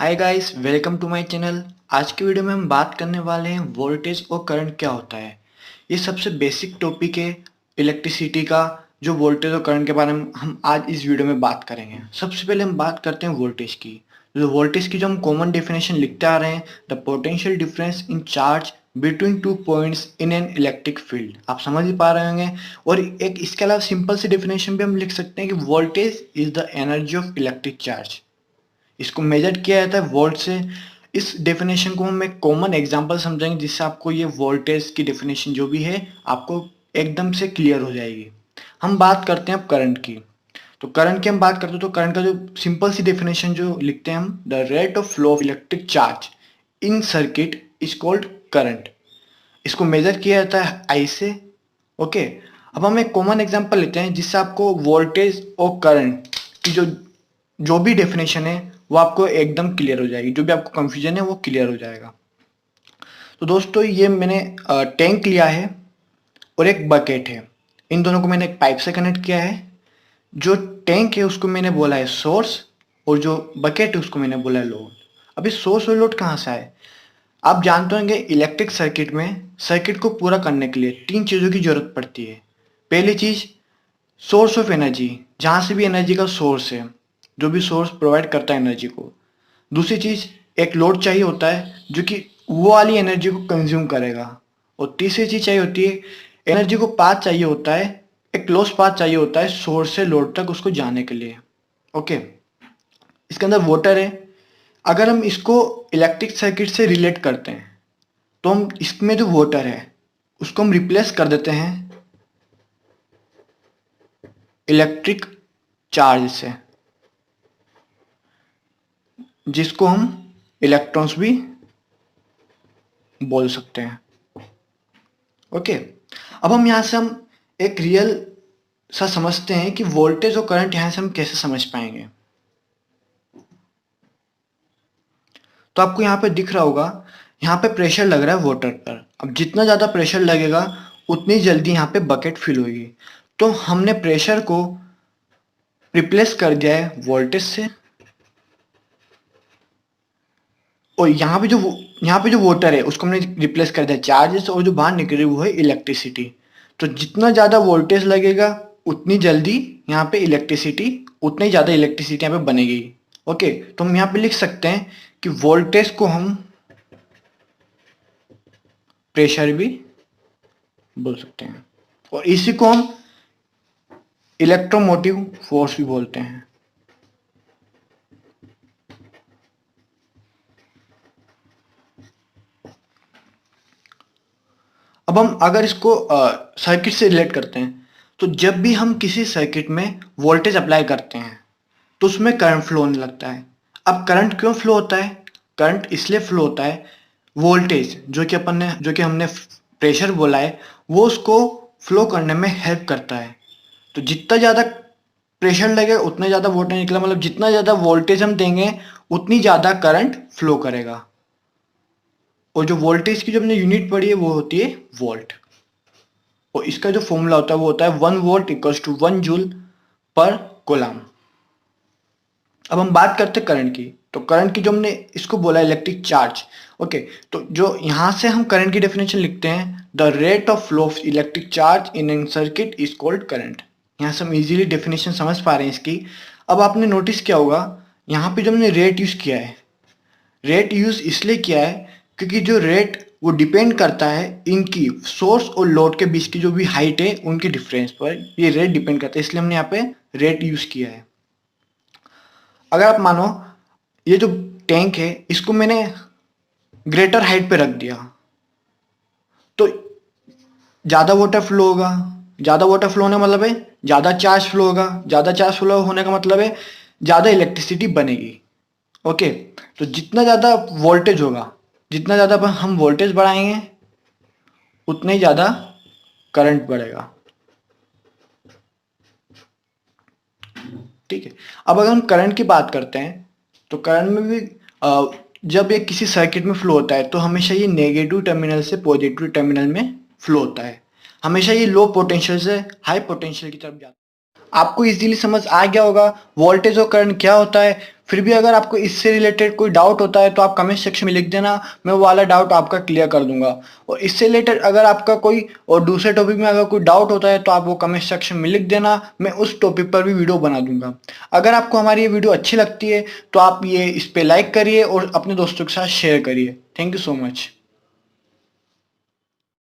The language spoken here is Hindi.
Hi guys, welcome to my channel. आज की वीडियो में हम बात करने वाले हैं वोल्टेज और करंट क्या होता है। ये सबसे बेसिक टॉपिक है इलेक्ट्रिसिटी का। जो वोल्टेज और करंट के बारे में हम आज इस वीडियो में बात करेंगे। सबसे पहले हम बात करते हैं वोल्टेज की। जो वोल्टेज की जो हम कॉमन डेफिनेशन लिखते आ रहे हैं, the potential difference in charge between two points in an electric field. आप समझ ही पा रहे होंगे। और एक इसके अलावा सिंपल सी डेफिनेशन भी हम लिख सकते हैं कि voltage is the energy of electric charge. इसको मेजर किया जाता है वोल्ट से। इस डेफिनेशन को हम एक कॉमन एग्जांपल समझेंगे जिससे आपको ये वोल्टेज की डेफिनेशन जो भी है आपको एकदम से क्लियर हो जाएगी। हम बात करते हैं अब करंट की। तो करंट की हम बात करते हैं तो करंट का जो सिंपल सी डेफिनेशन जो लिखते हैं हम, the rate of flow of electric charge in circuit is called current. इसको मेजर किया जाता है आई से। ओके, अब हम एक कॉमन एग्जांपल लेते हैं जिससे आपको वोल्टेज और करंट की जो जो भी डेफिनेशन है वो आपको एकदम क्लियर हो जाएगी। जो भी आपको कंफ्यूजन है वो क्लियर हो जाएगा। तो दोस्तों, ये मैंने टैंक लिया है और एक बकेट है। इन दोनों को मैंने एक पाइप से कनेक्ट किया है। जो टैंक है उसको मैंने बोला है सोर्स, और जो बकेट है उसको मैंने बोला है लोड। अभी सोर्स और लोड कहाँ से आए? आप जानते होंगे इलेक्ट्रिक सर्किट में सर्किट को पूरा करने के लिए तीन चीज़ों की जरूरत पड़ती है। पहली चीज़ सोर्स ऑफ एनर्जी, जहाँ से भी एनर्जी का सोर्स है, जो भी सोर्स प्रोवाइड करता है एनर्जी को। दूसरी चीज़ एक लोड चाहिए होता है जो कि वो वाली एनर्जी को कंज्यूम करेगा। और तीसरी चीज़ चाहिए होती है एनर्जी को पाथ चाहिए होता है, एक क्लोज पाथ चाहिए होता है सोर्स से लोड तक उसको जाने के लिए। ओके, इसके अंदर वाटर है। अगर हम इसको इलेक्ट्रिक सर्किट से रिलेट करते हैं तो हम इसमें जो वाटर है उसको हम रिप्लेस कर देते हैं इलेक्ट्रिक चार्ज से, जिसको हम इलेक्ट्रॉन्स भी बोल सकते हैं। ओके, अब हम यहाँ से हम एक रियल सा समझते हैं कि वोल्टेज और करंट यहाँ से हम कैसे समझ पाएंगे। तो आपको यहाँ पे दिख रहा होगा, यहाँ पे प्रेशर लग रहा है वाटर पर। अब जितना ज़्यादा प्रेशर लगेगा उतनी जल्दी यहाँ पे बकेट फिल होगी। तो हमने प्रेशर को रिप्लेस कर दिया है वोल्टेज से। और यहाँ पे जो वाटर है उसको हमने रिप्लेस कर दिया चार्ज से, और जो बाहर निकल रही वो है इलेक्ट्रिसिटी। तो जितना ज़्यादा वोल्टेज लगेगा उतनी जल्दी यहाँ पे इलेक्ट्रिसिटी, उतनी ज़्यादा इलेक्ट्रिसिटी यहाँ पे बनेगी। ओके, तो हम यहाँ पे लिख सकते हैं कि वोल्टेज को हम प्रेशर भी बोल सकते हैं, और इसी को हम इलेक्ट्रोमोटिव फोर्स भी बोलते हैं। अब हम अगर इसको सर्किट से रिलेट करते हैं तो जब भी हम किसी सर्किट में वोल्टेज अप्लाई करते हैं तो उसमें करंट फ्लो होने लगता है। अब करंट क्यों फ्लो होता है? करंट इसलिए फ्लो होता है, वोल्टेज जो कि हमने प्रेशर बोला है वो उसको फ्लो करने में हेल्प करता है। तो जितना ज़्यादा प्रेशर लगेगा उतना ज़्यादा वोल्टेज निकला, मतलब जितना ज़्यादा वोल्टेज हम देंगे उतनी ज़्यादा करंट फ्लो करेगा। और जो वोल्टेज की जो हमने यूनिट पढ़ी है वो होती है वोल्ट। और इसका जो फॉर्मूला होता है वो होता है 1 volt equals to 1 joule per coulomb. अब हम बात करते हैं करंट की। तो करंट की जो हमने इसको बोला इलेक्ट्रिक चार्ज। ओके, तो जो यहाँ से हम करंट की डेफिनेशन लिखते हैं, the rate of flow of electric charge in an circuit is called current. यहाँ से हम इजीली डेफिनेशन समझ पा रहे हैं इसकी। अब आपने नोटिस किया होगा यहाँ पे जो हमने रेट यूज किया है, रेट यूज इसलिए किया है क्योंकि जो रेट वो डिपेंड करता है इनकी सोर्स और लोड के बीच की जो भी हाइट है उनके डिफरेंस पर ये रेट डिपेंड करता है, इसलिए हमने यहाँ पे रेट यूज किया है। अगर आप मानो ये जो टैंक है इसको मैंने ग्रेटर हाइट पे रख दिया तो ज़्यादा वाटर फ्लो होगा। ज़्यादा वाटर फ्लो होने का मतलब है ज़्यादा चार्ज फ्लो होगा। ज़्यादा चार्ज फ्लो होने का मतलब है ज़्यादा इलेक्ट्रिसिटी बनेगी। ओके, तो जितना ज़्यादा वोल्टेज होगा, जितना ज़्यादा हम वोल्टेज बढ़ाएंगे उतना ही ज़्यादा करंट बढ़ेगा। ठीक है, अब अगर हम करंट की बात करते हैं तो करंट में भी जब ये किसी सर्किट में फ्लो होता है तो हमेशा ये नेगेटिव टर्मिनल से पॉजिटिव टर्मिनल में फ्लो होता है। हमेशा ये लो पोटेंशियल से हाई पोटेंशियल की तरफ जाता है। आपको इजीली समझ आ गया होगा वोल्टेज और करंट क्या होता है। फिर भी अगर आपको इससे रिलेटेड कोई डाउट होता है तो आप कमेंट सेक्शन में लिख देना, मैं वो वाला डाउट आपका क्लियर कर दूंगा। और इससे रिलेटेड अगर आपका कोई और दूसरे टॉपिक में अगर कोई डाउट होता है तो आप वो कमेंट सेक्शन में लिख देना, मैं उस टॉपिक पर भी वीडियो बना दूंगा। अगर आपको हमारी ये वीडियो अच्छी लगती है तो आप ये इस पे लाइक करिए और अपने दोस्तों के साथ शेयर करिए। Thank you so much.